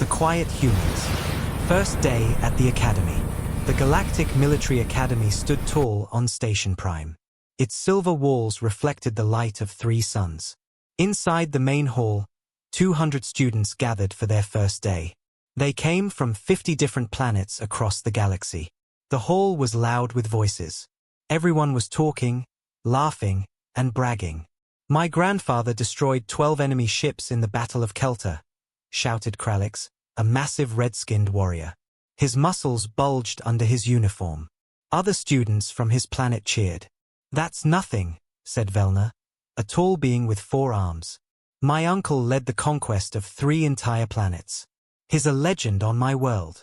The Quiet Humans. First day at the Academy. The Galactic Military Academy stood tall on Station Prime. Its silver walls reflected the light of 3 suns. Inside the main hall, 200 students gathered for their first day. They came from 50 different planets across the galaxy. The hall was loud with voices. Everyone was talking, laughing, and bragging. "My grandfather destroyed 12 enemy ships in the Battle of Kelta," shouted Kralix, a massive red-skinned warrior. His muscles bulged under his uniform. Other students from his planet cheered. "That's nothing," said Velna, a tall being with 4 arms. "My uncle led the conquest of 3 entire planets. He's a legend on my world."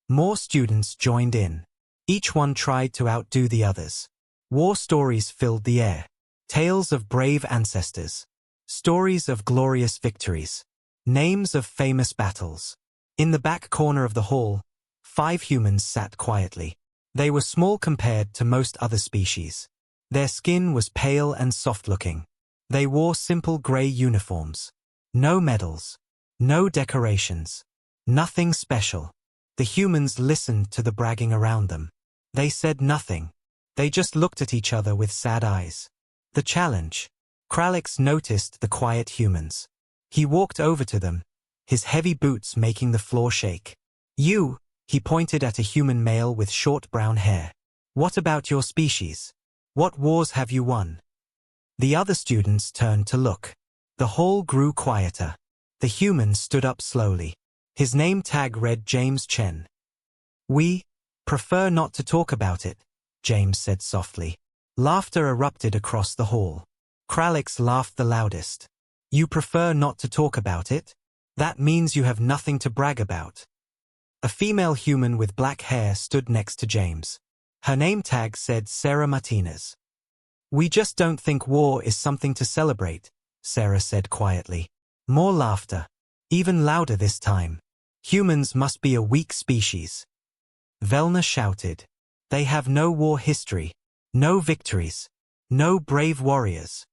More students joined in. Each one tried to outdo the others. War stories filled the air. Tales of brave ancestors. Stories of glorious victories. Names of famous battles. In the back corner of the hall, 5 humans sat quietly. They were small compared to most other species. Their skin was pale and soft-looking. They wore simple gray uniforms. No medals. No decorations. Nothing special. The humans listened to the bragging around them. They said nothing. They just looked at each other with sad eyes. The challenge. Kralix noticed the quiet humans. He walked over to them, his heavy boots making the floor shake. "You," he pointed at a human male with short brown hair. "What about your species? What wars have you won?" The other students turned to look. The hall grew quieter. The human stood up slowly. His name tag read James Chen. "We prefer not to talk about it," James said softly. Laughter erupted across the hall. Kralix laughed the loudest. "You prefer not to talk about it? That means you have nothing to brag about." A female human with black hair stood next to James. Her name tag said Sarah Martinez. "We just don't think war is something to celebrate," Sarah said quietly. More laughter. Even louder this time. "Humans must be a weak species." Velna shouted. "They have no war history, no victories, no brave warriors."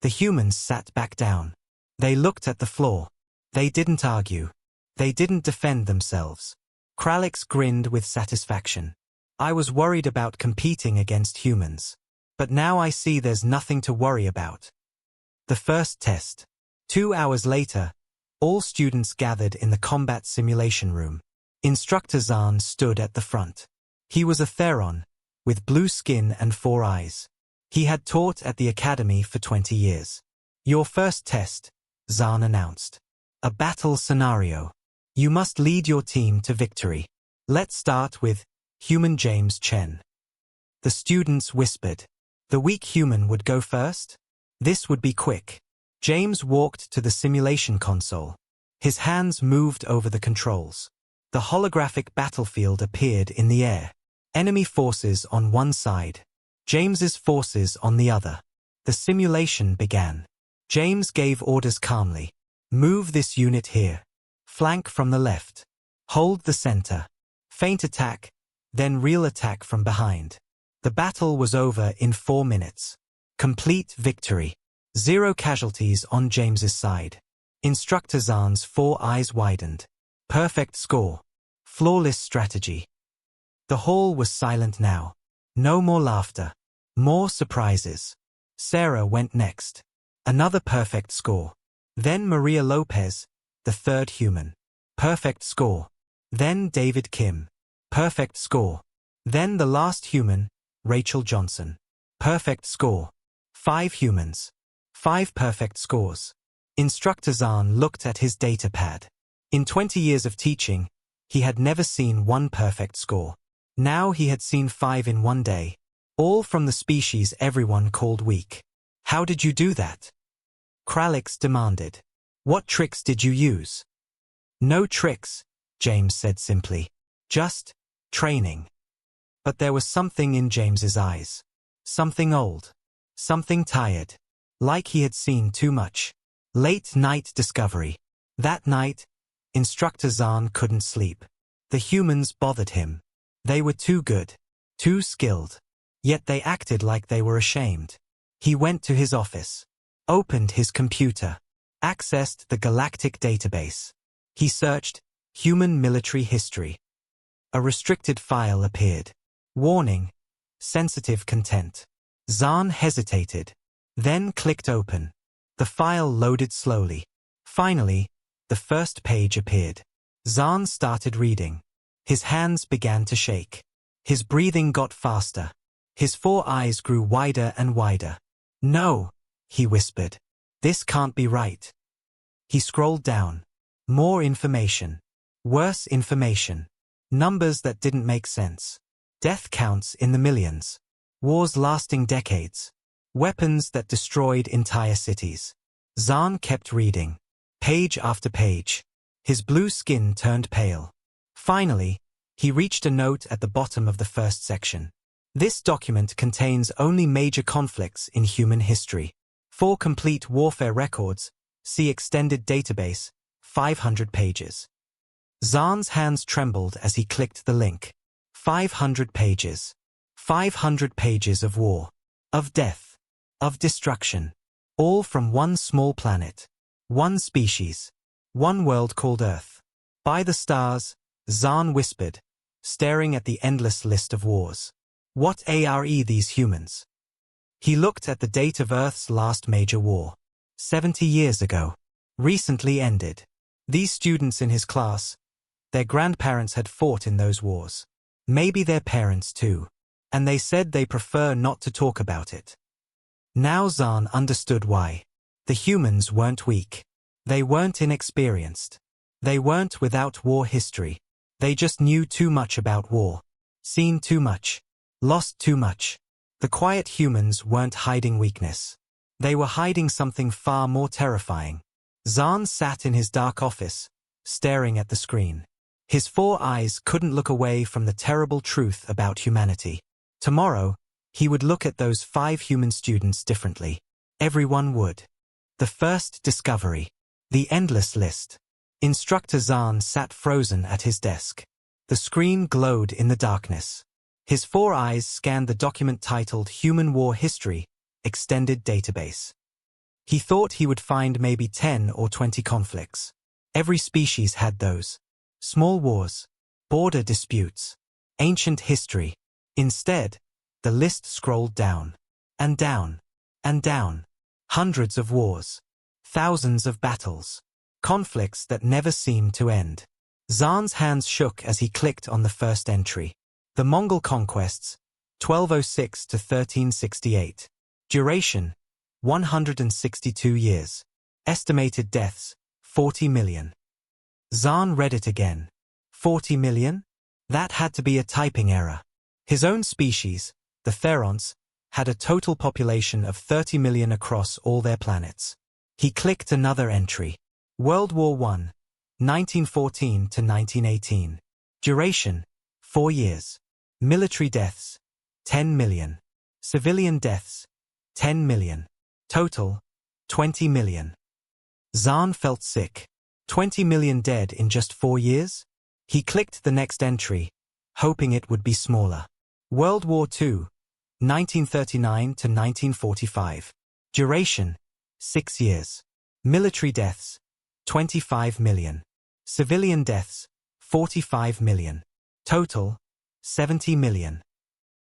The humans sat back down. They looked at the floor. They didn't argue. They didn't defend themselves. Kralix grinned with satisfaction. "I was worried about competing against humans. But now I see there's nothing to worry about." The first test. 2 hours later, all students gathered in the combat simulation room. Instructor Zahn stood at the front. He was a Theron, with blue skin and 4 eyes. He had taught at the academy for 20 years. "Your first test," Zahn announced. "A battle scenario. You must lead your team to victory. Let's start with Human James Chen." The students whispered. The weak human would go first? This would be quick. James walked to the simulation console. His hands moved over the controls. The holographic battlefield appeared in the air. Enemy forces on one side. James's forces on the other. The simulation began. James gave orders calmly. "Move this unit here. Flank from the left. Hold the center. Feint attack, then real attack from behind." The battle was over in 4 minutes. Complete victory. 0 casualties on James's side. Instructor Zahn's 4 eyes widened. Perfect score. Flawless strategy. The hall was silent now. No more laughter. More surprises. Sarah went next. Another perfect score. Then Maria Lopez, the 3rd human. Perfect score. Then David Kim. Perfect score. Then the last human, Rachel Johnson. Perfect score. 5 humans. 5 perfect scores. Instructor Zahn looked at his data pad. In 20 years of teaching, he had never seen 1 perfect score. Now he had seen 5 in 1 day. All from the species everyone called weak. "How did you do that?" Kralix demanded. "What tricks did you use?" "No tricks," James said simply. "Just training." But there was something in James's eyes. Something old. Something tired. Like he had seen too much. Late night discovery. That night, Instructor Zahn couldn't sleep. The humans bothered him. They were too good. Too skilled. Yet they acted like they were ashamed. He went to his office. Opened his computer. Accessed the Galactic database. He searched, Human Military History. A restricted file appeared. Warning, sensitive content. Zahn hesitated, then clicked open. The file loaded slowly. Finally, the first page appeared. Zahn started reading. His hands began to shake. His breathing got faster. His 4 eyes grew wider and wider. No, he whispered. This can't be right. He scrolled down. More information. Worse information. Numbers that didn't make sense. Death counts in the millions. Wars lasting decades. Weapons that destroyed entire cities. Zahn kept reading. Page after page. His blue skin turned pale. Finally, he reached a note at the bottom of the first section. This document contains only major conflicts in human history. For complete warfare records, see extended database, 500 pages. Zahn's hands trembled as he clicked the link. 500 pages. 500 pages of war. Of death. Of destruction. All from one small planet. One species. One world called Earth. By the stars, Zahn whispered, staring at the endless list of wars. What are these humans? He looked at the date of Earth's last major war. 70 years ago. Recently ended. These students in his class, their grandparents had fought in those wars. Maybe their parents too. And they said they prefer not to talk about it. Now Zahn understood why. The humans weren't weak. They weren't inexperienced. They weren't without war history. They just knew too much about war. Seen too much. Lost too much. The quiet humans weren't hiding weakness. They were hiding something far more terrifying. Zahn sat in his dark office, staring at the screen. His 4 eyes couldn't look away from the terrible truth about humanity. Tomorrow, he would look at those 5 human students differently. Everyone would. The first discovery. The endless list. Instructor Zahn sat frozen at his desk. The screen glowed in the darkness. His 4 eyes scanned the document titled Human War History, Extended Database. He thought he would find maybe 10 or 20 conflicts. Every species had those. Small wars, border disputes, ancient history. Instead, the list scrolled down, and down, and down. Hundreds of wars, thousands of battles, conflicts that never seemed to end. Zahn's hands shook as he clicked on the first entry. The Mongol conquests, 1206 to 1368. Duration, 162 years. Estimated deaths, 40 million. Zahn read it again. 40 million? That had to be a typing error. His own species, the Theronts, had a total population of 30 million across all their planets. He clicked another entry. World War I, 1914 to 1918. Duration, 4 years. Military deaths, 10 million. Civilian deaths, 10 million. Total, 20 million. Zahn felt sick. 20 million dead in just 4 years? He clicked the next entry, hoping it would be smaller. World War II, 1939 to 1945. Duration, 6 years. Military deaths, 25 million. Civilian deaths, 45 million. Total, 70 million.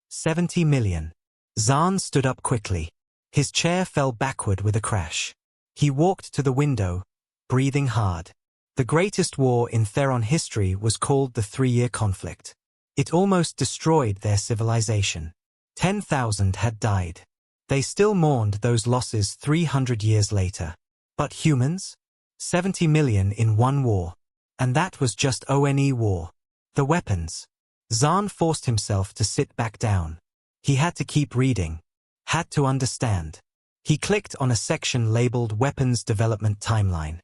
70 million. Zahn stood up quickly. His chair fell backward with a crash. He walked to the window, breathing hard. The greatest war in Theron history was called the 3-year conflict. It almost destroyed their civilization. 10,000 had died. They still mourned those losses 300 years later. But humans? 70 million in one war. And that was just ONE war. The weapons. Zahn forced himself to sit back down. He had to keep reading. Had to understand. He clicked on a section labeled Weapons Development Timeline.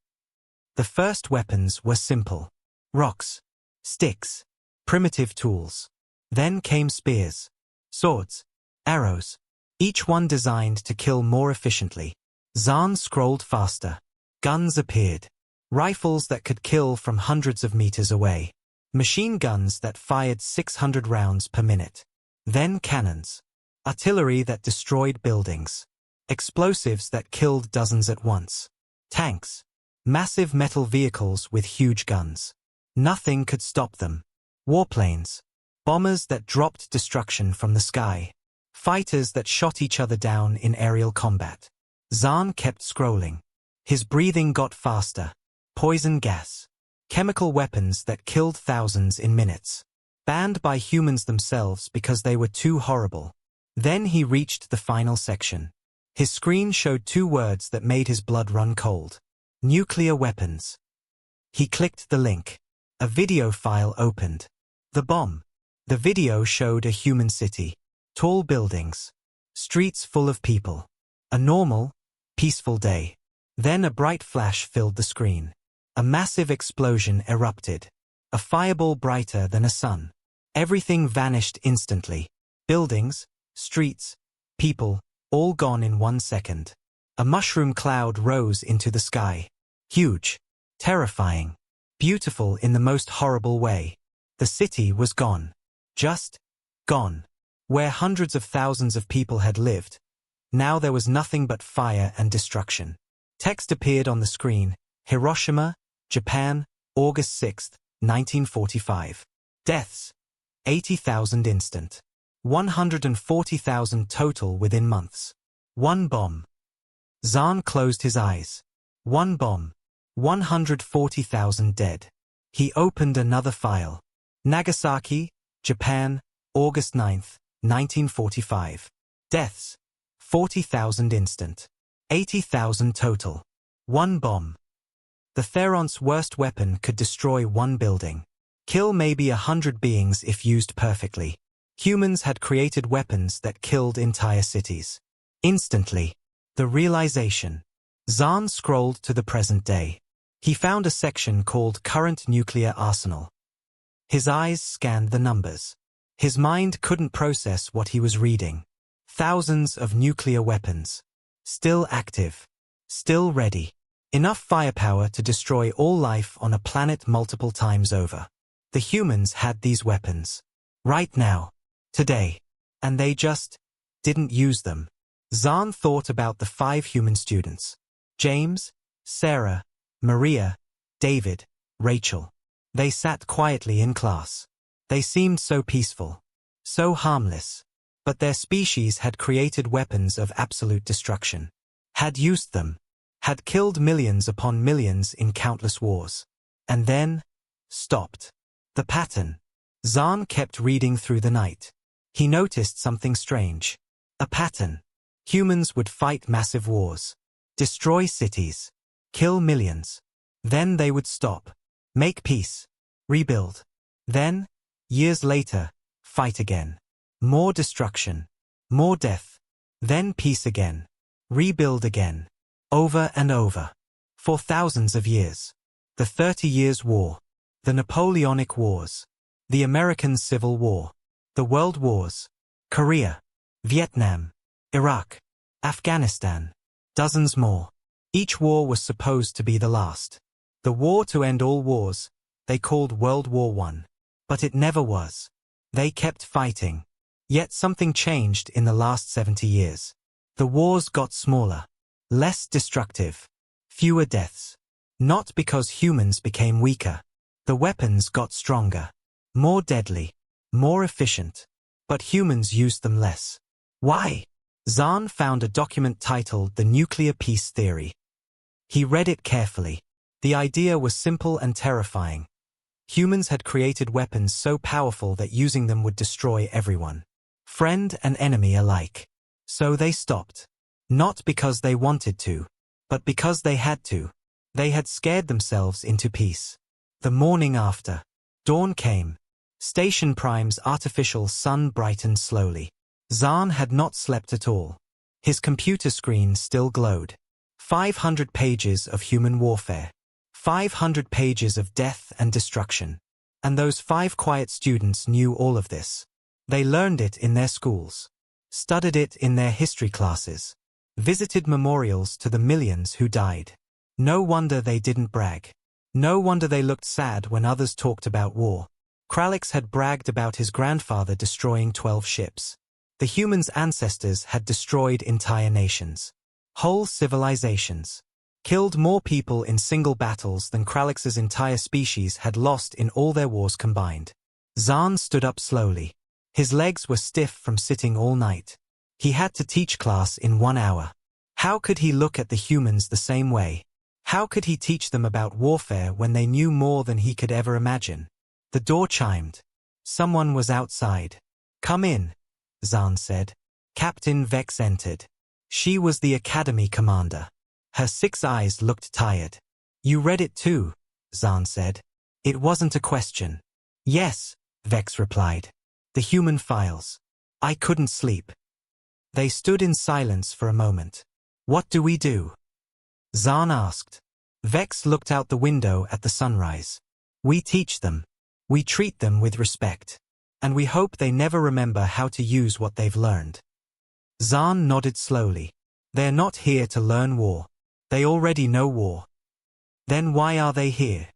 The first weapons were simple. Rocks. Sticks. Primitive tools. Then came spears. Swords. Arrows. Each one designed to kill more efficiently. Zahn scrolled faster. Guns appeared. Rifles that could kill from hundreds of meters away. Machine guns that fired 600 rounds per minute. Then cannons. Artillery that destroyed buildings. Explosives that killed dozens at once. Tanks. Massive metal vehicles with huge guns. Nothing could stop them. Warplanes. Bombers that dropped destruction from the sky. Fighters that shot each other down in aerial combat. Zahn kept scrolling. His breathing got faster. Poison gas. Chemical weapons that killed thousands in minutes. Banned by humans themselves because they were too horrible. Then he reached the final section. His screen showed 2 words that made his blood run cold. Nuclear weapons. He clicked the link. A video file opened. The bomb. The video showed a human city. Tall buildings. Streets full of people. A normal, peaceful day. Then a bright flash filled the screen. A massive explosion erupted. A fireball brighter than a sun. Everything vanished instantly. Buildings, streets, people, all gone in 1 second. A mushroom cloud rose into the sky. Huge. Terrifying. Beautiful in the most horrible way. The city was gone. Just gone. Where hundreds of thousands of people had lived, now there was nothing but fire and destruction. Text appeared on the screen. Hiroshima, Japan, August 6, 1945. Deaths. 80,000 instant. 140,000 total within months. 1 bomb. Zahn closed his eyes. 1 bomb. 140,000 dead. He opened another file. Nagasaki, Japan, August 9, 1945. Deaths. 40,000 instant. 80,000 total. 1 bomb. The Theron's worst weapon could destroy 1 building. Kill maybe 100 beings if used perfectly. Humans had created weapons that killed entire cities. Instantly. The realization. Zahn scrolled to the present day. He found a section called Current Nuclear Arsenal. His eyes scanned the numbers. His mind couldn't process what he was reading. Thousands of nuclear weapons. Still active. Still ready. Enough firepower to destroy all life on a planet multiple times over. The humans had these weapons. Right now. Today. And they just didn't use them. Zahn thought about the 5 human students. James, Sarah, Maria, David, Rachel. They sat quietly in class. They seemed so peaceful. So harmless. But their species had created weapons of absolute destruction. Had used them. Had killed millions upon millions in countless wars. And then stopped. The pattern. Zahn kept reading through the night. He noticed something strange. A pattern. Humans would fight massive wars. Destroy cities. Kill millions. Then they would stop. Make peace. Rebuild. Then, years later, fight again. More destruction. More death. Then peace again. Rebuild again. Over and over. For thousands of years. The 30 Years' War. The Napoleonic Wars. The American Civil War. The World Wars. Korea. Vietnam. Iraq. Afghanistan. Dozens more. Each war was supposed to be the last. The war to end all wars, they called World War I. But it never was. They kept fighting. Yet something changed in the last 70 years. The wars got smaller. Less destructive. Fewer deaths. Not because humans became weaker. The weapons got stronger. More deadly. More efficient. But humans used them less. Why? Zahn found a document titled The Nuclear Peace Theory. He read it carefully. The idea was simple and terrifying. Humans had created weapons so powerful that using them would destroy everyone. Friend and enemy alike. So they stopped. Not because they wanted to, but because they had to. They had scared themselves into peace. The morning after. Dawn came. Station Prime's artificial sun brightened slowly. Zahn had not slept at all. His computer screen still glowed. 500 pages of human warfare. 500 pages of death and destruction. And those 5 quiet students knew all of this. They learned it in their schools. Studied it in their history classes. Visited memorials to the millions who died. No wonder they didn't brag. No wonder they looked sad when others talked about war. Kralix had bragged about his grandfather destroying 12 ships. The humans' ancestors had destroyed entire nations. Whole civilizations. killed more people in single battles than Kralix's entire species had lost in all their wars combined. Zahn stood up slowly. His legs were stiff from sitting all night. He had to teach class in 1 hour. How could he look at the humans the same way? How could he teach them about warfare when they knew more than he could ever imagine? The door chimed. Someone was outside. "Come in," Zahn said. Captain Vex entered. She was the academy commander. Her 6 eyes looked tired. "You read it too," Zahn said. It wasn't a question. "Yes," Vex replied. "The human files. I couldn't sleep." They stood in silence for a moment. "What do we do?" Zahn asked. Vex looked out the window at the sunrise. "We teach them. We treat them with respect. And we hope they never remember how to use what they've learned." Zahn nodded slowly. "They're not here to learn war. They already know war." "Then why are they here?"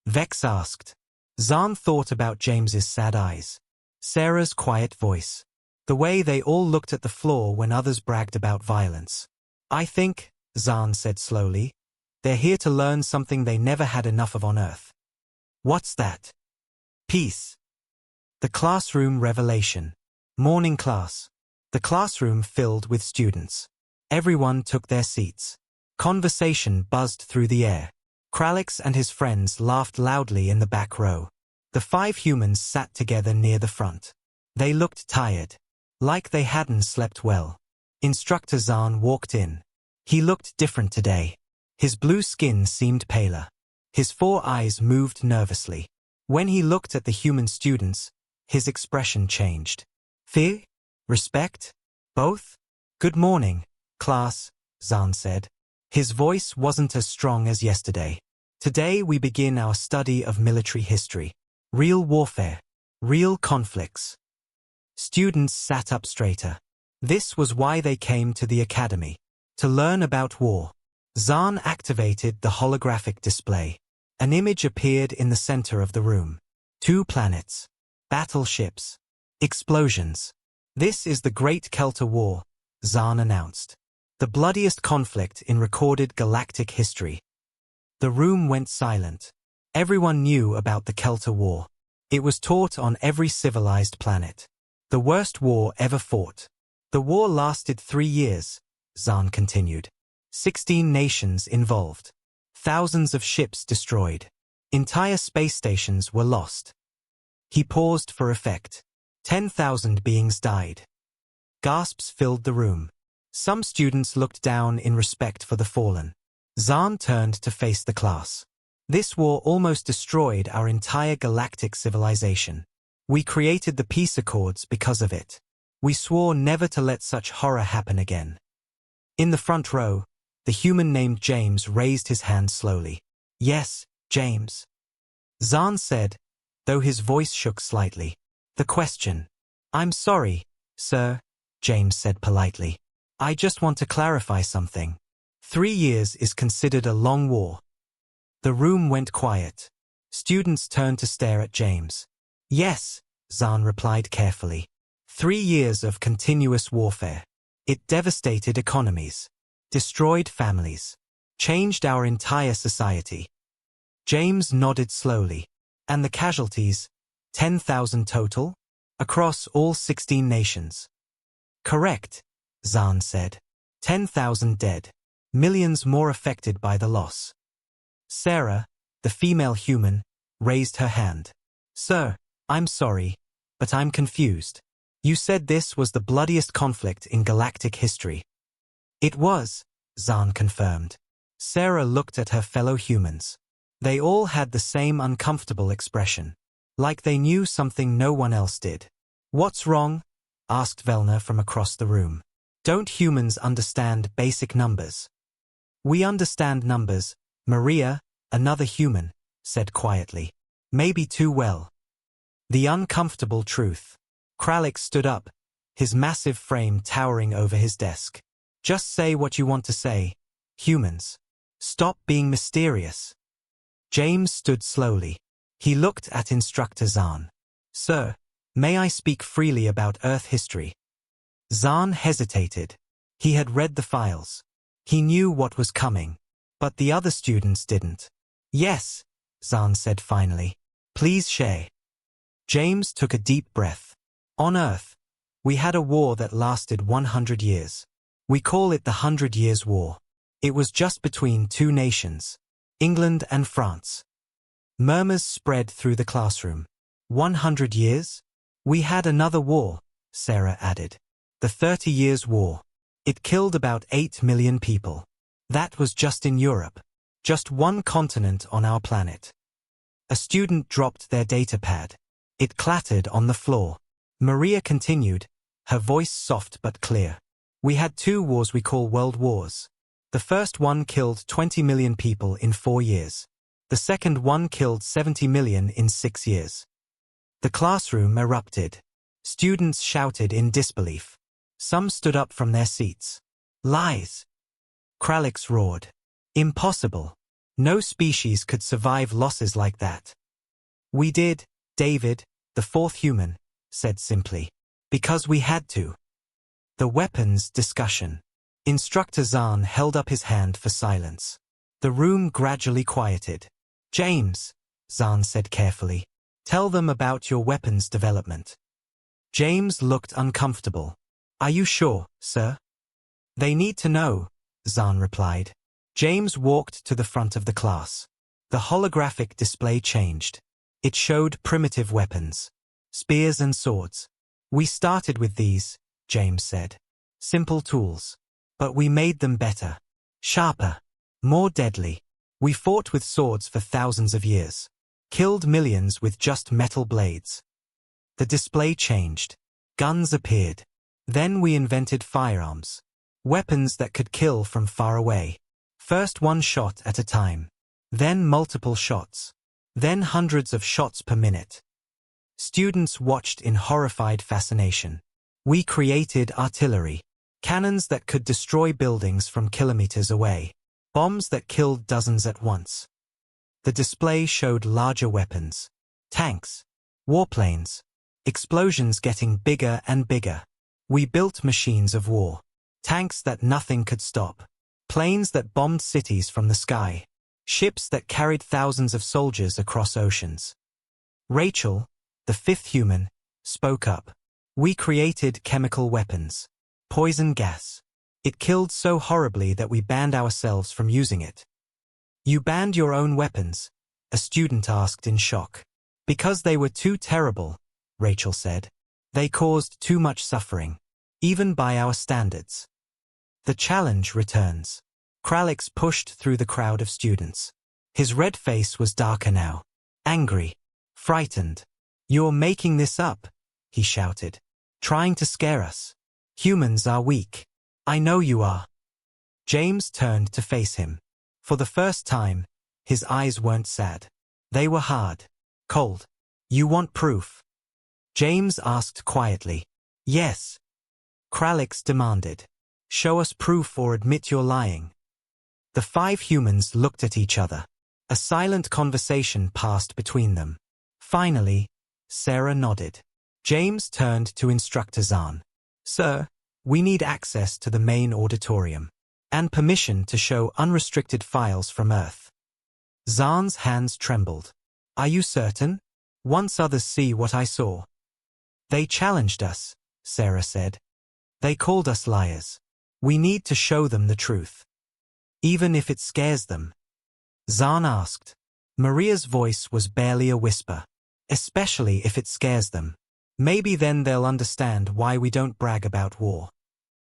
Vex asked. Zahn thought about James's sad eyes. Sarah's quiet voice. The way they all looked at the floor when others bragged about violence. "I think," Zahn said slowly, "they're here to learn something they never had enough of on Earth." "What's that?" "Peace." The classroom revelation. Morning class. The classroom filled with students. Everyone took their seats. Conversation buzzed through the air. Kralix and his friends laughed loudly in the back row. The 5 humans sat together near the front. They looked tired. Like they hadn't slept well. Instructor Zahn walked in. He looked different today. His blue skin seemed paler. His 4 eyes moved nervously. When he looked at the human students, his expression changed. "Fear? Respect? Both?" "Good morning, class," Zahn said. His voice wasn't as strong as yesterday. "Today we begin our study of military history. Real warfare. Real conflicts." Students sat up straighter. This was why they came to the academy. To learn about war. Zahn activated the holographic display. An image appeared in the center of the room. 2 planets. Battleships. Explosions. "This is the Great Kelter War," Zahn announced. "The bloodiest conflict in recorded galactic history." The room went silent. Everyone knew about the Kelter War. It was taught on every civilized planet. The worst war ever fought. The war lasted 3 years, Zahn continued. 16 nations involved. Thousands of ships destroyed. Entire space stations were lost. He paused for effect. 10,000 beings died. Gasps filled the room. Some students looked down in respect for the fallen. Zahn turned to face the class. "This war almost destroyed our entire galactic civilization. We created the peace accords because of it. We swore never to let such horror happen again." In the front row, the human named James raised his hand slowly. "Yes, James." Zahn said, though his voice shook slightly. "The question." "I'm sorry, sir," James said politely. "I just want to clarify something. 3 years is considered a long war." The room went quiet. Students turned to stare at James. "Yes," Zahn replied carefully. 3 years of continuous warfare. It devastated economies, destroyed families, changed our entire society. James nodded slowly. "And the casualties? 10,000 total? Across all 16 nations?" "Correct," Zahn said. 10,000 dead. Millions more affected by the loss. Sarah, the female human, raised her hand. "Sir, I'm sorry, but I'm confused. You said this was the bloodiest conflict in galactic history." "It was," Zahn confirmed. Sarah looked at her fellow humans. They all had the same uncomfortable expression. Like they knew something no one else did. "What's wrong?" asked Velna from across the room. "Don't humans understand basic numbers?" "We understand numbers," Maria, another human, said quietly. "Maybe too well." The uncomfortable truth. Kralix stood up, his massive frame towering over his desk. "Just say what you want to say, humans. Stop being mysterious." James stood slowly. He looked at Instructor Zahn. "Sir, may I speak freely about Earth history?" Zahn hesitated. He had read the files. He knew what was coming. But the other students didn't. Yes, Zahn said finally. Please share. James took a deep breath. On Earth, we had a war that lasted 100 years. We call it the 100 Years' War. It was just between two nations, England and France. Murmurs spread through the classroom. 100 years? We had another war, Sarah added. The 30 Years' War. It killed about 8 million people. That was just in Europe. Just one continent on our planet. A student dropped their datapad. It clattered on the floor. Maria continued, her voice soft but clear. We had two wars we call world wars. The first one killed 20 million people in 4 years. The second one killed 70 million in 6 years. The classroom erupted. Students shouted in disbelief. Some stood up from their seats. Lies! Kralix roared. Impossible. No species could survive losses like that. We did, David, the fourth human, said simply. Because we had to. The weapons discussion. Instructor Zahn held up his hand for silence. The room gradually quieted. James, Zahn said carefully, tell them about your weapons development. James looked uncomfortable. Are you sure, sir? They need to know, Zahn replied. James walked to the front of the class. The holographic display changed. It showed primitive weapons. Spears and swords. We started with these, James said. Simple tools. But we made them better. Sharper. More deadly. We fought with swords for thousands of years. Killed millions with just metal blades. The display changed. Guns appeared. Then we invented firearms. Weapons that could kill from far away. First one shot at a time. Then multiple shots. Then hundreds of shots per minute. Students watched in horrified fascination. We created artillery. Cannons that could destroy buildings from kilometers away. Bombs that killed dozens at once. The display showed larger weapons. Tanks. Warplanes. Explosions getting bigger and bigger. We built machines of war. Tanks that nothing could stop. Planes that bombed cities from the sky. Ships that carried thousands of soldiers across oceans. Rachel, the fifth human, spoke up. We created chemical weapons. Poison gas. It killed so horribly that we banned ourselves from using it. You banned your own weapons? A student asked in shock. Because they were too terrible, Rachel said. They caused too much suffering. Even by our standards. The challenge returns. Kralix pushed through the crowd of students. His red face was darker now. Angry. Frightened. You're making this up, he shouted. Trying to scare us. Humans are weak. I know you are. James turned to face him. For the first time, his eyes weren't sad. They were hard. Cold. You want proof? James asked quietly. Yes. Kralix demanded. Show us proof or admit you're lying. The 5 humans looked at each other. A silent conversation passed between them. Finally, Sarah nodded. James turned to Instructor Zahn. Sir, we need access to the main auditorium. And permission to show unrestricted files from Earth. Zahn's hands trembled. Are you certain? Once others see what I saw. They challenged us, Sarah said. They called us liars. We need to show them the truth. Even if it scares them. Zahn asked. Maria's voice was barely a whisper. Especially if it scares them. Maybe then they'll understand why we don't brag about war.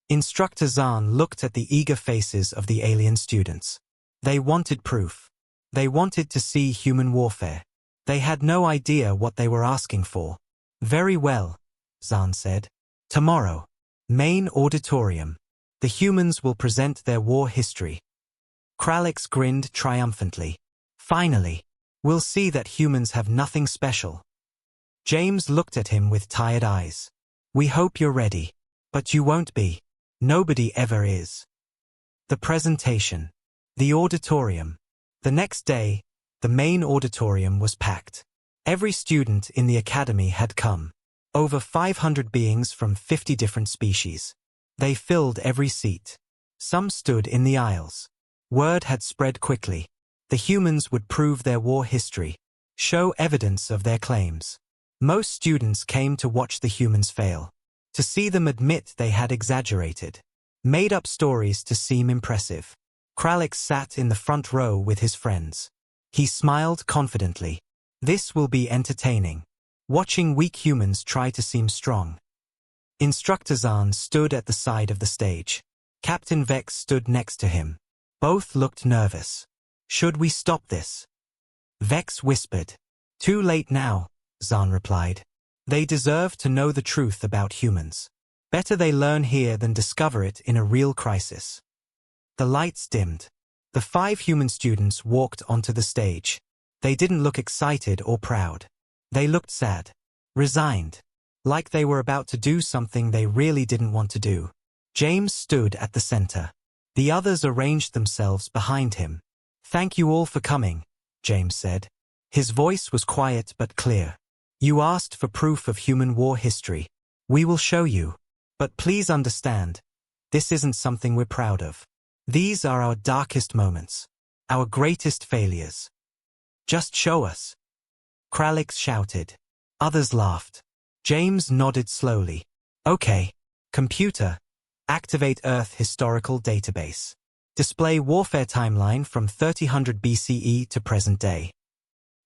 Instructor Zahn looked at the eager faces of the alien students. They wanted proof. They wanted to see human warfare. They had no idea what they were asking for. Very well, Zahn said. Tomorrow. Main auditorium. The humans will present their war history. Kralix grinned triumphantly. Finally. We'll see that humans have nothing special. James looked at him with tired eyes. We hope you're ready. But you won't be. Nobody ever is. The presentation. The auditorium. The next day, the main auditorium was packed. Every student in the academy had come. Over 500 beings from 50 different species. They filled every seat. Some stood in the aisles. Word had spread quickly. The humans would prove their war history, show evidence of their claims. Most students came to watch the humans fail, to see them admit they had exaggerated, made up stories to seem impressive. Kralik sat in the front row with his friends. He smiled confidently. This will be entertaining. Watching weak humans try to seem strong. Instructor Zahn stood at the side of the stage. Captain Vex stood next to him. Both looked nervous. Should we stop this? Vex whispered. Too late now, Zahn replied. They deserve to know the truth about humans. Better they learn here than discover it in a real crisis. The lights dimmed. The 5 human students walked onto the stage. They didn't look excited or proud. They looked sad, resigned, like they were about to do something they really didn't want to do. James stood at the center. The others arranged themselves behind him. Thank you all for coming, James said. His voice was quiet but clear. You asked for proof of human war history. We will show you. But please understand, this isn't something we're proud of. These are our darkest moments, our greatest failures. Just show us. Kralik shouted. Others laughed. James nodded slowly. Okay. Computer, activate Earth Historical Database. Display warfare timeline from 3000 BCE to present day.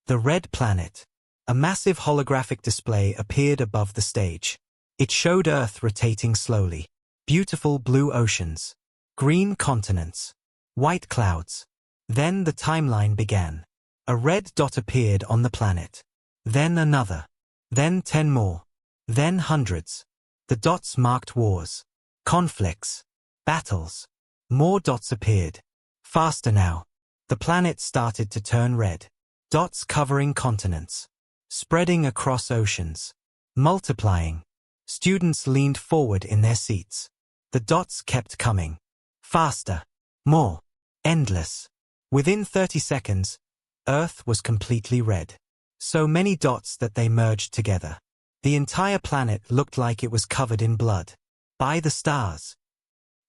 The Red Planet. A massive holographic display appeared above the stage. It showed Earth rotating slowly. Beautiful blue oceans. Green continents. White clouds. Then the timeline began. A red dot appeared on the planet. Then another. Then 10 more. Then hundreds. The dots marked wars. Conflicts. Battles. More dots appeared. Faster now. The planet started to turn red. Dots covering continents. Spreading across oceans. Multiplying. Students leaned forward in their seats. The dots kept coming. Faster. More. Endless. Within 30 seconds, Earth was completely red. So many dots that they merged together. The entire planet looked like it was covered in blood. By the stars.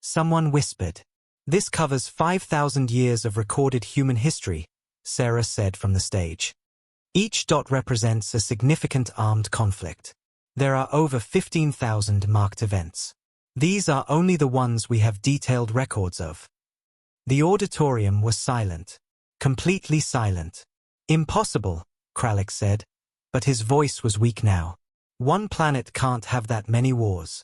Someone whispered. This covers 5,000 years of recorded human history, Sarah said from the stage. Each dot represents a significant armed conflict. There are over 15,000 marked events. These are only the ones we have detailed records of. The auditorium was silent. Completely silent. Impossible, Kralik said, but his voice was weak now. One planet can't have that many wars.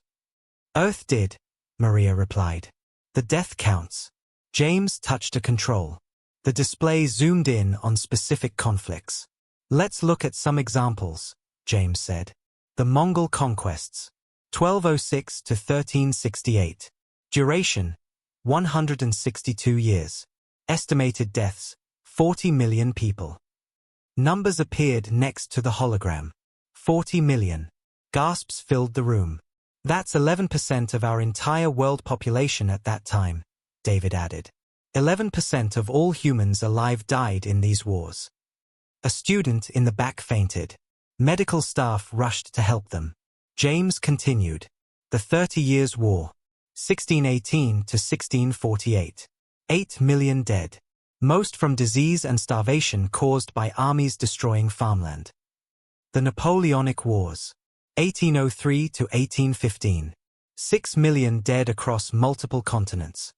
Earth did, Maria replied. The death counts. James touched a control. The display zoomed in on specific conflicts. Let's look at some examples, James said. The Mongol conquests. 1206 to 1368. Duration, 162 years. Estimated deaths, 40 million people. Numbers appeared next to the hologram. 40 million. Gasps filled the room. That's 11% of our entire world population at that time, David added. 11% of all humans alive died in these wars. A student in the back fainted. Medical staff rushed to help them. James continued. The 30 Years' War. 1618 to 1648. 8 million dead. Most from disease and starvation caused by armies destroying farmland. The Napoleonic Wars. 1803 to 1815. 6 million dead across multiple continents.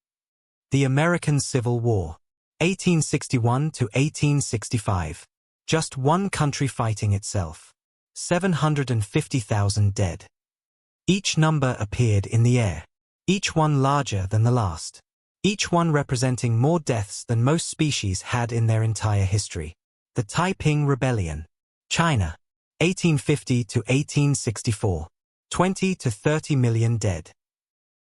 The American Civil War. 1861 to 1865. Just one country fighting itself. 750,000 dead. Each number appeared in the air. Each one larger than the last. Each one representing more deaths than most species had in their entire history. The Taiping Rebellion. China. 1850 to 1864. 20 to 30 million dead.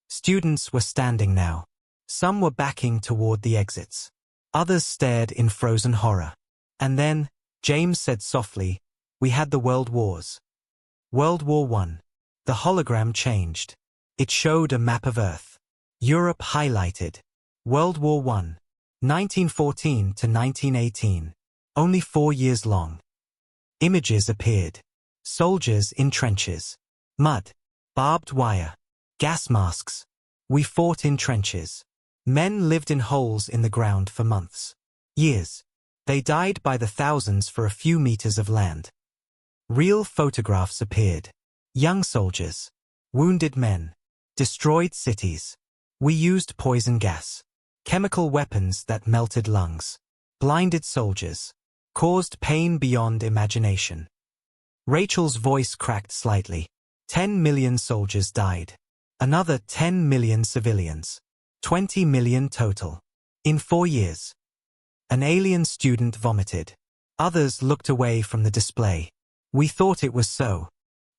Students were standing now. Some were backing toward the exits. Others stared in frozen horror. And then, James said softly, we had the World Wars. World War I. The hologram changed. It showed a map of Earth. Europe highlighted. World War I. 1914 to 1918. Only 4 years long. Images appeared. Soldiers in trenches. Mud. Barbed wire. Gas masks. We fought in trenches. Men lived in holes in the ground for months. Years. They died by the thousands for a few meters of land. Real photographs appeared. Young soldiers. Wounded men. Destroyed cities. We used poison gas. Chemical weapons that melted lungs. Blinded soldiers. Caused pain beyond imagination. Rachel's voice cracked slightly. 10 million soldiers died. Another 10 million civilians. 20 million total. In 4 years. An alien student vomited. Others looked away from the display. We thought it was so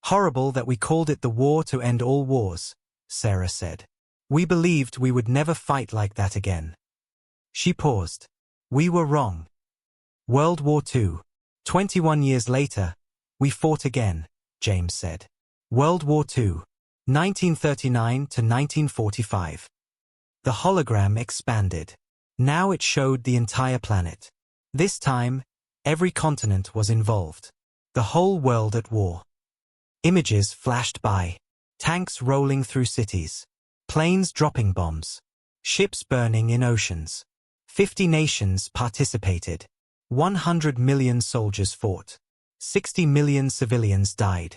horrible that we called it the war to end all wars, Sarah said. We believed we would never fight like that again. She paused. We were wrong. World War II. 21 years later, we fought again, James said. World War II. 1939 to 1945. The hologram expanded. Now it showed the entire planet. This time, every continent was involved. The whole world at war. Images flashed by. Tanks rolling through cities. Planes dropping bombs. Ships burning in oceans. 50 nations participated. 100 million soldiers fought. 60 million civilians died.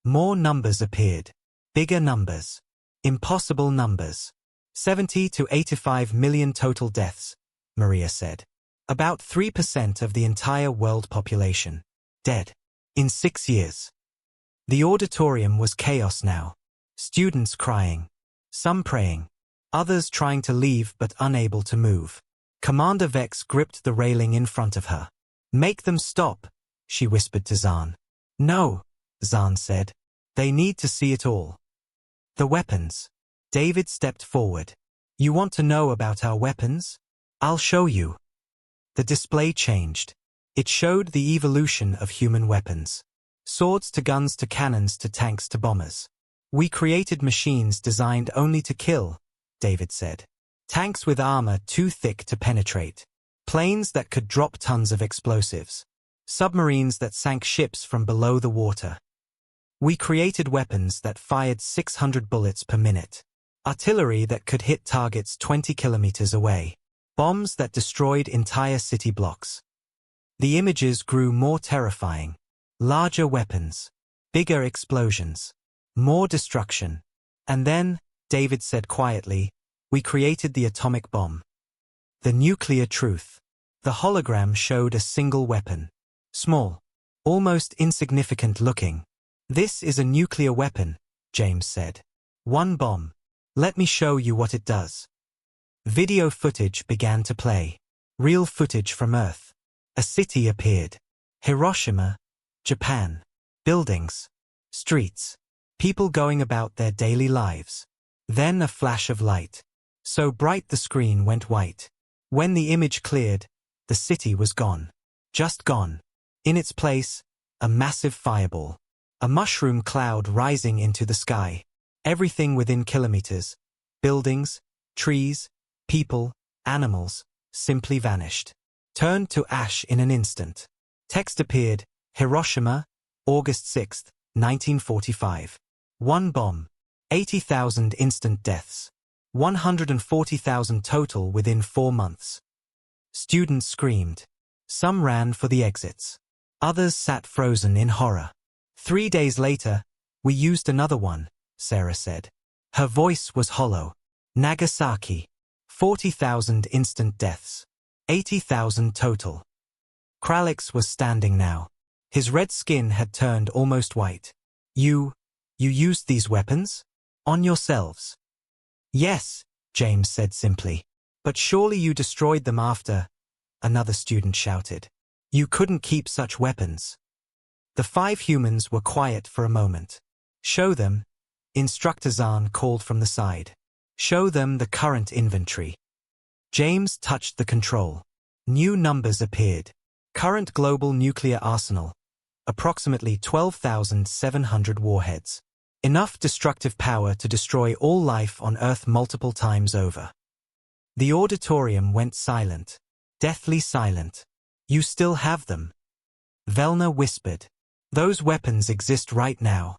More numbers appeared. Bigger numbers. Impossible numbers. 70 to 85 million total deaths, Maria said. About 3% of the entire world population. Dead. In 6 years. The auditorium was chaos now. Students crying. Some praying. Others trying to leave but unable to move. Commander Vex gripped the railing in front of her. Make them stop, she whispered to Zahn. No, Zahn said. They need to see it all. The weapons. David stepped forward. You want to know about our weapons? I'll show you. The display changed. It showed the evolution of human weapons. Swords to guns to cannons to tanks to bombers. We created machines designed only to kill, David said. Tanks with armor too thick to penetrate. Planes that could drop tons of explosives. Submarines that sank ships from below the water. We created weapons that fired 600 bullets per minute. Artillery that could hit targets 20 kilometers away. Bombs that destroyed entire city blocks. The images grew more terrifying. Larger weapons. Bigger explosions. More destruction. And then, David said quietly, we created the atomic bomb. The nuclear truth. The hologram showed a single weapon. Small. Almost insignificant looking. This is a nuclear weapon, James said. One bomb. Let me show you what it does. Video footage began to play. Real footage from Earth. A city appeared. Hiroshima, Japan. Buildings. Streets. People going about their daily lives. Then a flash of light. So bright the screen went white. When the image cleared, the city was gone. Just gone. In its place, a massive fireball. A mushroom cloud rising into the sky. Everything within kilometers. Buildings, trees, people, animals, simply vanished. Turned to ash in an instant. Text appeared, Hiroshima, August 6, 1945. One bomb. 80,000 instant deaths. 140,000 total within 4 months. Students screamed. Some ran for the exits. Others sat frozen in horror. 3 days later, we used another one, Sarah said. Her voice was hollow. Nagasaki. 40,000 instant deaths. 80,000 total. Kralix was standing now. His red skin had turned almost white. You used these weapons? On yourselves? Yes, James said simply. But surely you destroyed them after, another student shouted. You couldn't keep such weapons. The 5 humans were quiet for a moment. Show them, Instructor Zahn called from the side. Show them the current inventory. James touched the control. New numbers appeared. Current global nuclear arsenal. Approximately 12,700 warheads. Enough destructive power to destroy all life on Earth multiple times over. The auditorium went silent. Deathly silent. You still have them? Velna whispered. Those weapons exist right now.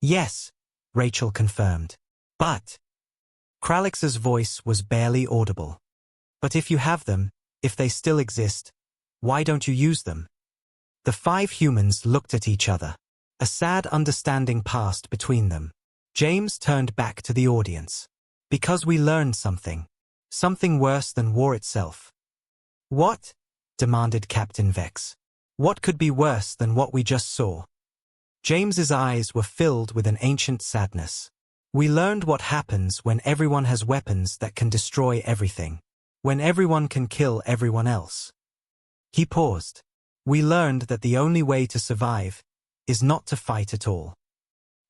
Yes, Rachel confirmed. But Kralix's voice was barely audible. But if you have them, if they still exist, why don't you use them? The 5 humans looked at each other. A sad understanding passed between them. James turned back to the audience. Because we learned something. Something worse than war itself. What? Demanded Captain Vex. What could be worse than what we just saw? James's eyes were filled with an ancient sadness. We learned what happens when everyone has weapons that can destroy everything. When everyone can kill everyone else. He paused. We learned that the only way to survive is not to fight at all.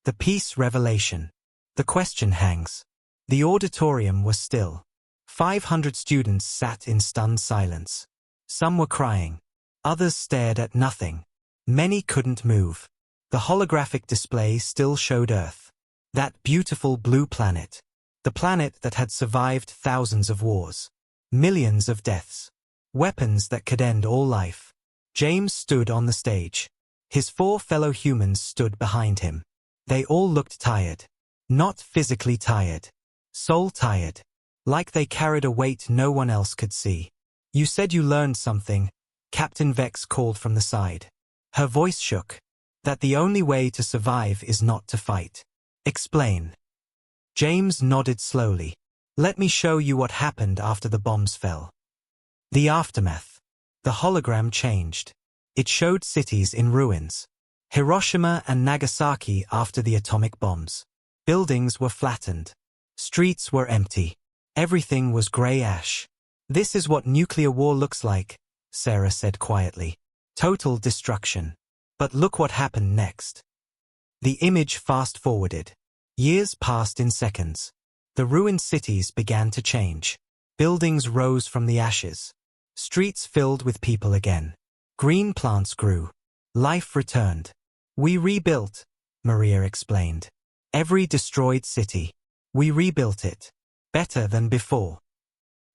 The peace revelation. The question hangs. The auditorium was still. 500 students sat in stunned silence. Some were crying. Others stared at nothing. Many couldn't move. The holographic display still showed Earth. That beautiful blue planet. The planet that had survived thousands of wars. Millions of deaths. Weapons that could end all life. James stood on the stage. His 4 fellow humans stood behind him. They all looked tired. Not physically tired. Soul tired. Like they carried a weight no one else could see. You said you learned something, Captain Vex called from the side. Her voice shook. That the only way to survive is not to fight. Explain. James nodded slowly. Let me show you what happened after the bombs fell. The aftermath. The hologram changed. It showed cities in ruins. Hiroshima and Nagasaki after the atomic bombs. Buildings were flattened. Streets were empty. Everything was gray ash. This is what nuclear war looks like, Sarah said quietly. Total destruction. But look what happened next. The image fast-forwarded. Years passed in seconds. The ruined cities began to change. Buildings rose from the ashes. Streets filled with people again. Green plants grew. Life returned. We rebuilt, Maria explained. Every destroyed city. We rebuilt it. Better than before.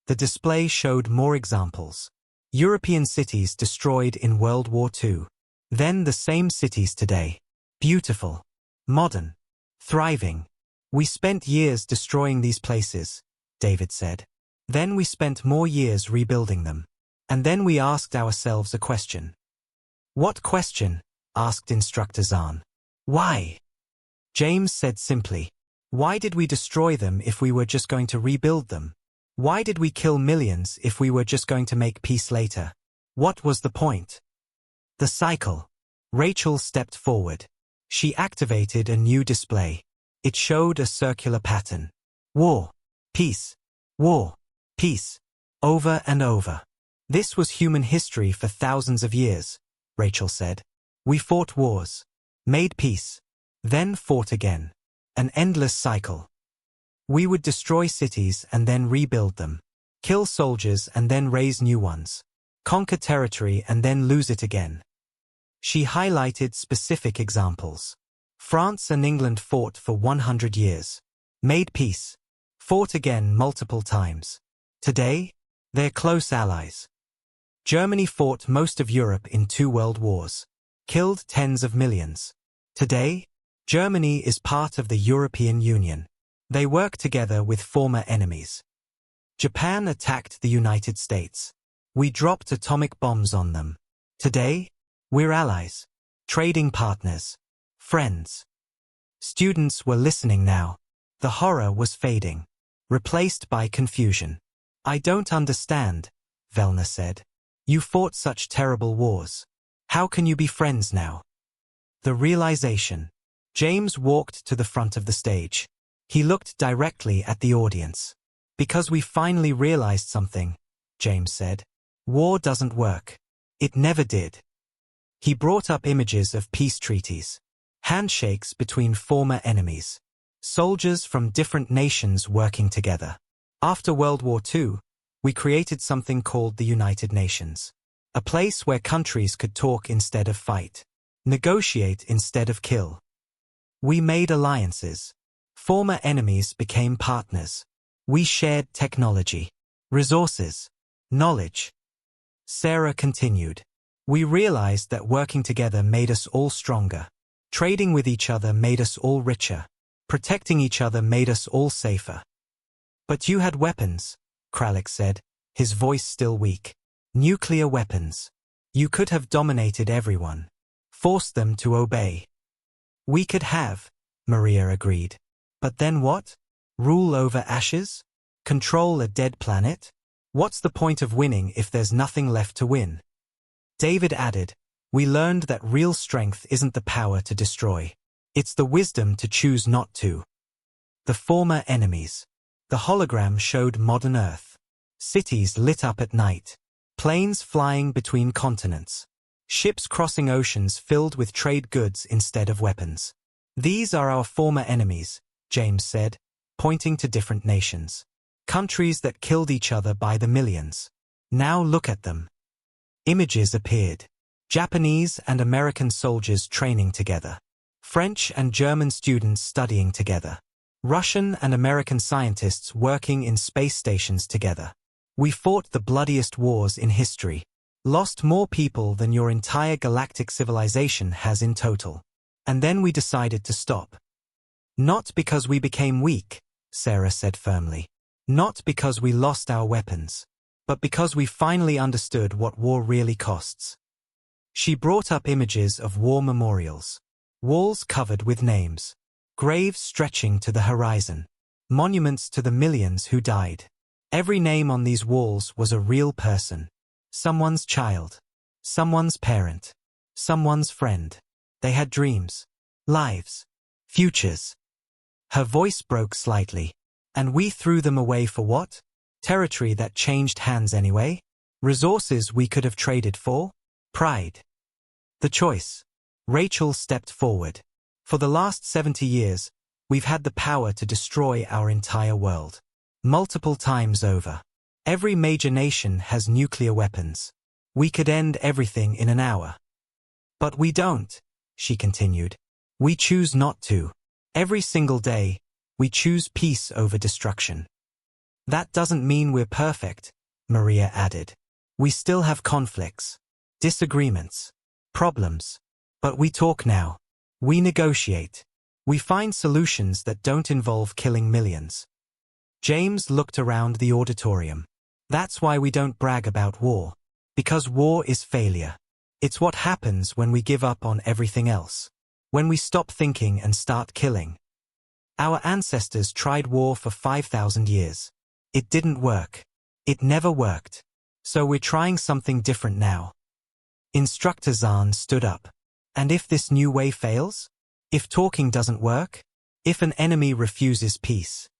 The display showed more examples. European cities destroyed in World War II. Then the same cities today. Beautiful. Modern. Thriving. We spent years destroying these places, David said. Then we spent more years rebuilding them. And then we asked ourselves a question. What question? Asked Instructor Zahn. Why? James said simply. Why did we destroy them if we were just going to rebuild them? Why did we kill millions if we were just going to make peace later? What was the point? The cycle. Rachel stepped forward. She activated a new display. It showed a circular pattern. War. Peace. War. Peace. Over and over. This was human history for thousands of years, Rachel said. We fought wars. Made peace. Then fought again. An endless cycle. We would destroy cities and then rebuild them. Kill soldiers and then raise new ones. Conquer territory and then lose it again. She highlighted specific examples. France and England fought for 100 years. Made peace. Fought again multiple times. Today, they're close allies. Germany fought most of Europe in 2 world wars. Killed tens of millions. Today, Germany is part of the European Union. They work together with former enemies. Japan attacked the United States. We dropped atomic bombs on them. Today, we're allies. Trading partners. Friends. Students were listening now. The horror was fading. Replaced by confusion. I don't understand, Velna said. You fought such terrible wars. How can you be friends now? The realization. James walked to the front of the stage. He looked directly at the audience. Because we finally realized something, James said. War doesn't work. It never did. He brought up images of peace treaties. Handshakes between former enemies. Soldiers from different nations working together. After World War II, we created something called the United Nations. A place where countries could talk instead of fight. Negotiate instead of kill. We made alliances. Former enemies became partners. We shared technology, resources, knowledge. Sarah continued. We realized that working together made us all stronger. Trading with each other made us all richer. Protecting each other made us all safer. But you had weapons, Kralik said, his voice still weak. Nuclear weapons. You could have dominated everyone. Forced them to obey. We could have, Maria agreed. But then what? Rule over ashes? Control a dead planet? What's the point of winning if there's nothing left to win? David added, we learned that real strength isn't the power to destroy. It's the wisdom to choose not to. The former enemies. The hologram showed modern Earth. Cities lit up at night. Planes flying between continents. Ships crossing oceans filled with trade goods instead of weapons. These are our former enemies, James said, pointing to different nations. Countries that killed each other by the millions. Now look at them. Images appeared. Japanese and American soldiers training together. French and German students studying together. Russian and American scientists working in space stations together. We fought the bloodiest wars in history. Lost more people than your entire galactic civilization has in total. And then we decided to stop. Not because we became weak, Sarah said firmly. Not because we lost our weapons. But because we finally understood what war really costs. She brought up images of war memorials. Walls covered with names. Graves stretching to the horizon. Monuments to the millions who died. Every name on these walls was a real person. Someone's child. Someone's parent. Someone's friend. They had dreams. Lives. Futures. Her voice broke slightly. And we threw them away for what? Territory that changed hands anyway? Resources we could have traded for? Pride. The choice. Rachel stepped forward. For the last 70 years, we've had the power to destroy our entire world. Multiple times over. Every major nation has nuclear weapons. We could end everything in an hour. But we don't, she continued. We choose not to. Every single day, we choose peace over destruction. That doesn't mean we're perfect, Maria added. We still have conflicts, disagreements, problems. But we talk now. We negotiate. We find solutions that don't involve killing millions. James looked around the auditorium. That's why we don't brag about war. Because war is failure. It's what happens when we give up on everything else. When we stop thinking and start killing. Our ancestors tried war for 5,000 years. It didn't work. It never worked. So we're trying something different now. Instructor Zahn stood up. And if this new way fails? If talking doesn't work? If an enemy refuses peace?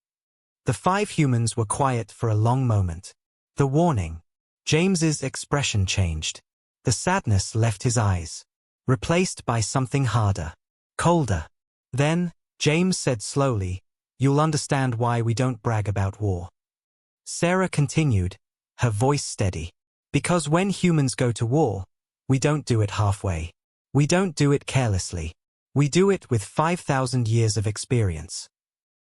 The 5 humans were quiet for a long moment. The warning. James's expression changed. The sadness left his eyes. Replaced by something harder. Colder. Then, James said slowly, you'll understand why we don't brag about war. Sarah continued, her voice steady. Because when humans go to war, we don't do it halfway. We don't do it carelessly. We do it with 5,000 years of experience.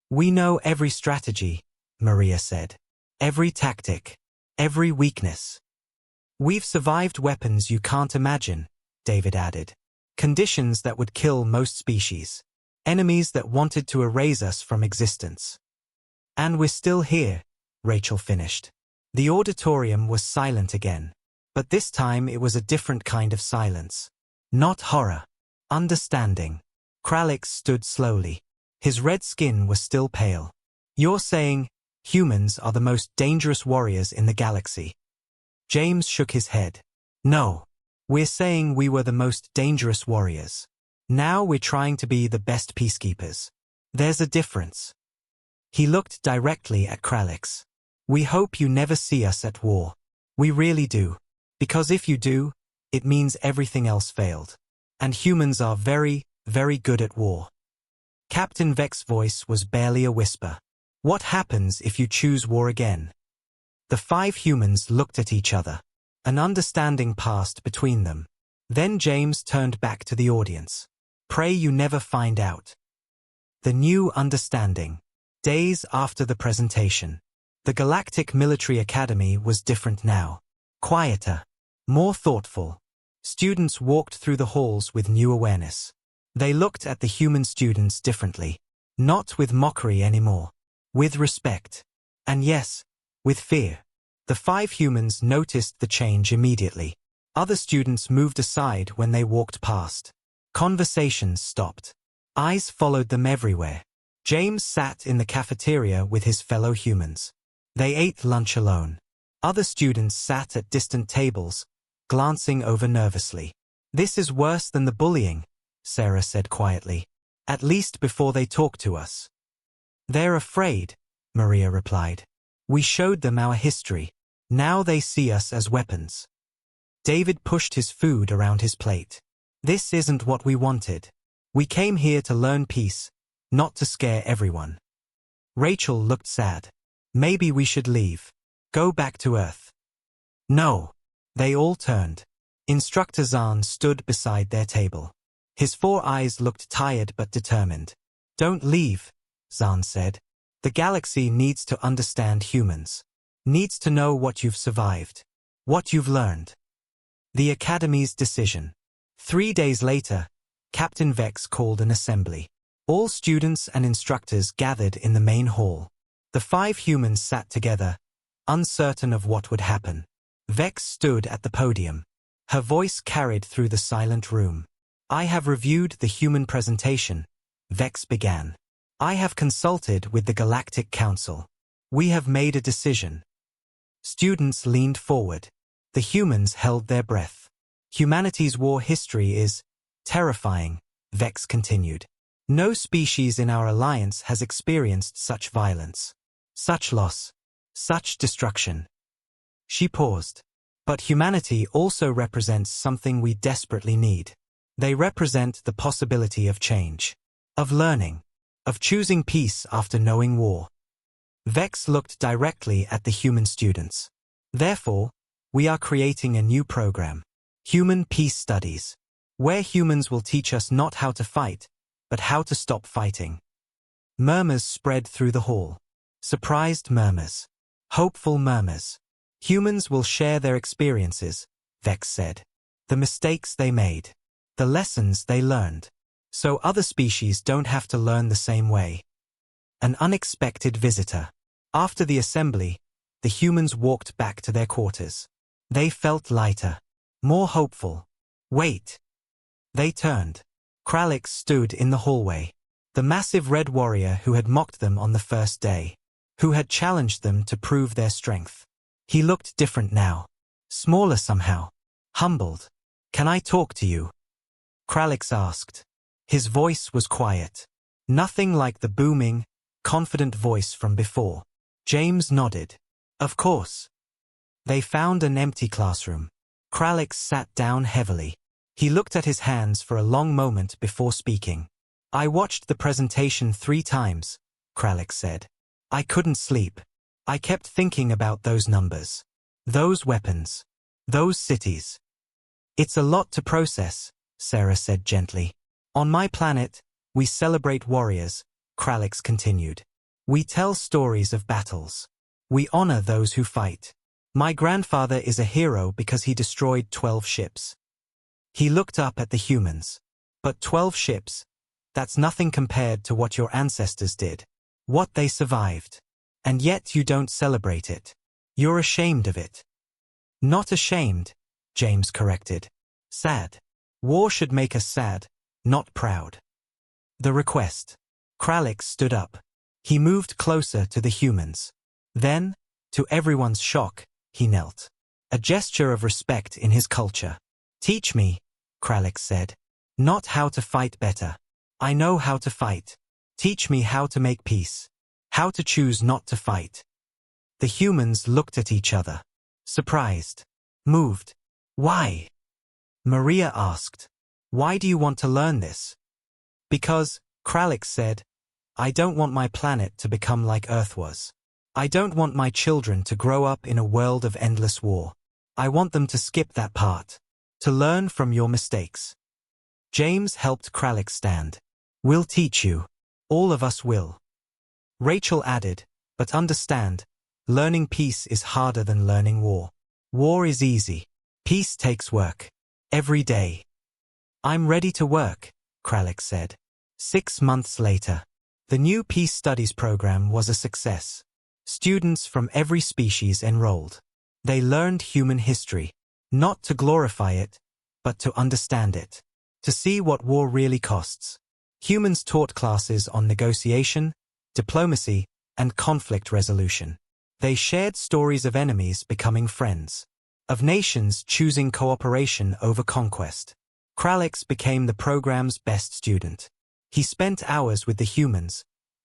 We know every strategy, Maria said. Every tactic. Every weakness. We've survived weapons you can't imagine, David added. Conditions that would kill most species. Enemies that wanted to erase us from existence. And we're still here, Rachel finished. The auditorium was silent again. But this time it was a different kind of silence. Not horror. Understanding. Kralik stood slowly. His red skin was still pale. You're saying, humans are the most dangerous warriors in the galaxy. James shook his head. No. We're saying we were the most dangerous warriors. Now we're trying to be the best peacekeepers. There's a difference. He looked directly at Kralik. We hope you never see us at war. We really do. Because if you do, it means everything else failed. And humans are very, very good at war. Captain Vex's voice was barely a whisper. What happens if you choose war again? The 5 humans looked at each other. An understanding passed between them. Then James turned back to the audience. Pray you never find out. The new understanding. Days after the presentation. The Galactic Military Academy was different now. Quieter. More thoughtful. Students walked through the halls with new awareness. They looked at the human students differently. Not with mockery anymore. With respect. And yes, with fear. The 5 humans noticed the change immediately. Other students moved aside when they walked past. Conversations stopped. Eyes followed them everywhere. James sat in the cafeteria with his fellow humans. They ate lunch alone. Other students sat at distant tables, glancing over nervously. "This is worse than the bullying," Sarah said quietly. "At least before they talk to us." "They're afraid," Maria replied. "We showed them our history. Now they see us as weapons." David pushed his food around his plate. "This isn't what we wanted. We came here to learn peace, not to scare everyone." Rachel looked sad. "Maybe we should leave. Go back to Earth." "No." They all turned. Instructor Zahn stood beside their table. His 4 eyes looked tired but determined. "Don't leave," Zahn said. "The galaxy needs to understand humans. Needs to know what you've survived. What you've learned." The Academy's decision. 3 days later, Captain Vex called an assembly. All students and instructors gathered in the main hall. The 5 humans sat together, uncertain of what would happen. Vex stood at the podium. Her voice carried through the silent room. "I have reviewed the human presentation," Vex began. "I have consulted with the Galactic Council. We have made a decision." Students leaned forward. The humans held their breath. "Humanity's war history is terrifying," Vex continued. "No species in our alliance has experienced such violence, such loss, such destruction." She paused. "But humanity also represents something we desperately need. They represent the possibility of change, of learning, of choosing peace after knowing war." Vex looked directly at the human students. "Therefore, we are creating a new program, Human Peace Studies, where humans will teach us not how to fight, but how to stop fighting." Murmurs spread through the hall. Surprised murmurs. Hopeful murmurs. "Humans will share their experiences," Vex said. "The mistakes they made. The lessons they learned. So other species don't have to learn the same way." An unexpected visitor. After the assembly, the humans walked back to their quarters. They felt lighter. More hopeful. "Wait." They turned. Kralix stood in the hallway. The massive red warrior who had mocked them on the first day. Who had challenged them to prove their strength. He looked different now. Smaller somehow. Humbled. "Can I talk to you?" Kralix asked. His voice was quiet. Nothing like the booming, confident voice from before. James nodded. "Of course." They found an empty classroom. Kralix sat down heavily. He looked at his hands for a long moment before speaking. "I watched the presentation 3 times, Kralix said. "I couldn't sleep. I kept thinking about those numbers. Those weapons. Those cities." "It's a lot to process," Sarah said gently. "On my planet, we celebrate warriors," Kralix continued. "We tell stories of battles. We honor those who fight. My grandfather is a hero because he destroyed 12 ships." He looked up at the humans. "But 12 ships, that's nothing compared to what your ancestors did. What they survived. And yet you don't celebrate it. You're ashamed of it." "Not ashamed," James corrected. "Sad. War should make us sad, not proud." The request. Kralix stood up. He moved closer to the humans. Then, to everyone's shock, he knelt. A gesture of respect in his culture. "Teach me," Kralix said. "Not how to fight better. I know how to fight. Teach me how to make peace. How to choose not to fight." The humans looked at each other. Surprised. Moved. "Why?" Maria asked. "Why do you want to learn this?" "Because," Kralix said, "I don't want my planet to become like Earth was. I don't want my children to grow up in a world of endless war. I want them to skip that part. To learn from your mistakes." James helped Kralix stand. "We'll teach you. All of us will." Rachel added, "But understand, learning peace is harder than learning war. War is easy. Peace takes work. Every day." "I'm ready to work," Kralix said. 6 months later. The new Peace Studies program was a success. Students from every species enrolled. They learned human history, not to glorify it, but to understand it, to see what war really costs. Humans taught classes on negotiation, diplomacy, and conflict resolution. They shared stories of enemies becoming friends, of nations choosing cooperation over conquest. Kralix became the program's best student. He spent hours with the humans,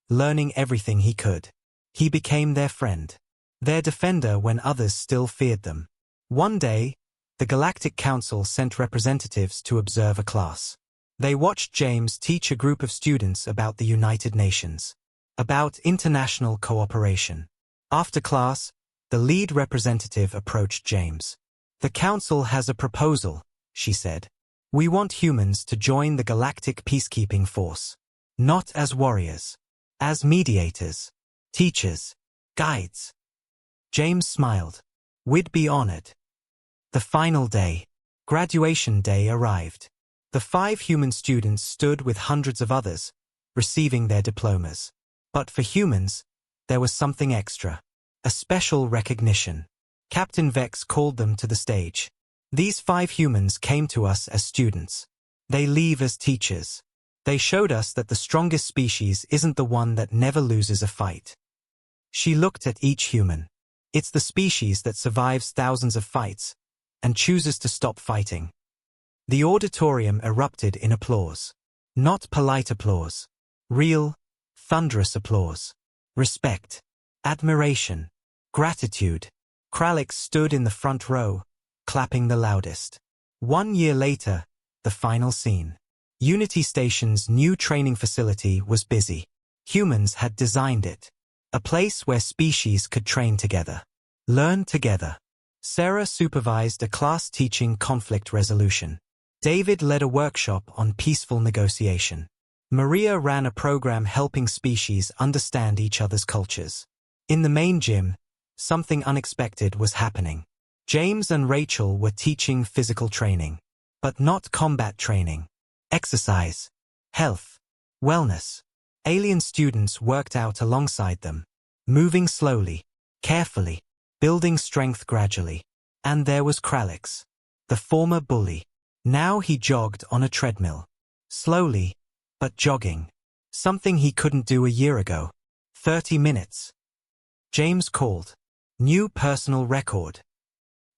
learning everything he could. He became their friend, their defender when others still feared them. One day, the Galactic Council sent representatives to observe a class. They watched James teach a group of students about the United Nations, about international cooperation. After class, the lead representative approached James. "The Council has a proposal," she said. "We want humans to join the Galactic Peacekeeping Force, not as warriors, as mediators, teachers, guides." James smiled. "We'd be honored." The final day, graduation day, arrived. The 5 human students stood with hundreds of others, receiving their diplomas. But for humans, there was something extra. A special recognition. Captain Vex called them to the stage. "These 5 humans came to us as students. They leave as teachers. They showed us that the strongest species isn't the one that never loses a fight." She looked at each human. It's the species that survives thousands of fights and chooses to stop fighting. The auditorium erupted in applause. Not polite applause. Real, thunderous applause. Respect. Admiration. Gratitude. Kralix stood in the front row, clapping the loudest. 1 year later, the final scene. Unity Station's new training facility was busy. Humans had designed it. A place where species could train together. Learn together. Sarah supervised a class teaching conflict resolution. David led a workshop on peaceful negotiation. Maria ran a program helping species understand each other's cultures. In the main gym, something unexpected was happening. James and Rachel were teaching physical training, but not combat training. Exercise, health, wellness. Alien students worked out alongside them, moving slowly, carefully, building strength gradually. And there was Kralix, the former bully. Now he jogged on a treadmill. Slowly, but jogging. Something he couldn't do a year ago. 30 minutes. James called. New personal record.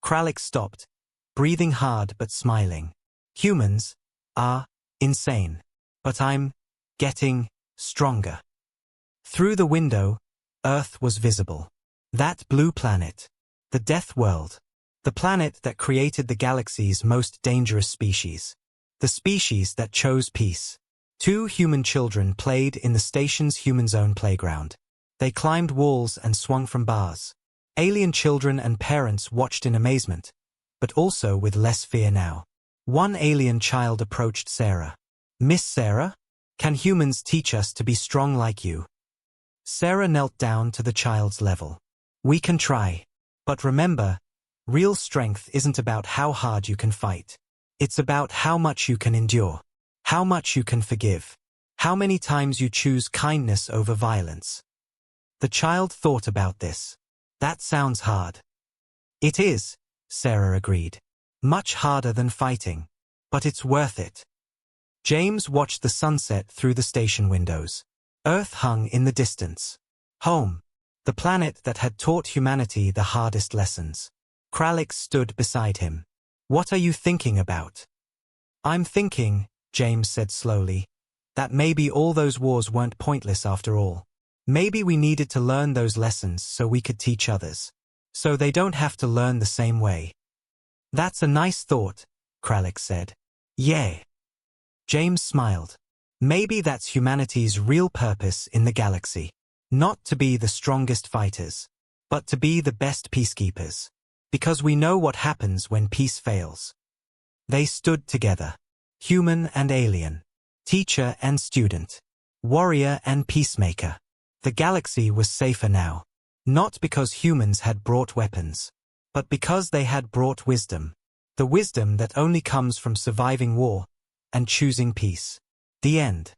Kralix stopped, breathing hard but smiling. Humans are insane. But I'm getting stronger. Through the window, Earth was visible. That blue planet. The Death World. The planet that created the galaxy's most dangerous species. The species that chose peace. 2 human children played in the station's human zone playground. They climbed walls and swung from bars. Alien children and parents watched in amazement, but also with less fear now. One alien child approached Sarah. "Miss Sarah, can humans teach us to be strong like you?" Sarah knelt down to the child's level. "We can try. But remember, real strength isn't about how hard you can fight. It's about how much you can endure, how much you can forgive, how many times you choose kindness over violence." The child thought about this. "That sounds hard." "It is," Sarah agreed. "Much harder than fighting. But it's worth it." James watched the sunset through the station windows. Earth hung in the distance. Home. The planet that had taught humanity the hardest lessons. Kralix stood beside him. "What are you thinking about?" "I'm thinking," James said slowly, "that maybe all those wars weren't pointless after all. Maybe we needed to learn those lessons so we could teach others. So they don't have to learn the same way." "That's a nice thought," Kralix said. "Yeah." James smiled. "Maybe that's humanity's real purpose in the galaxy. Not to be the strongest fighters, but to be the best peacekeepers. Because we know what happens when peace fails." They stood together. Human and alien. Teacher and student. Warrior and peacemaker. The galaxy was safer now. Not because humans had brought weapons, but because they had brought wisdom. The wisdom that only comes from surviving war and choosing peace. The end.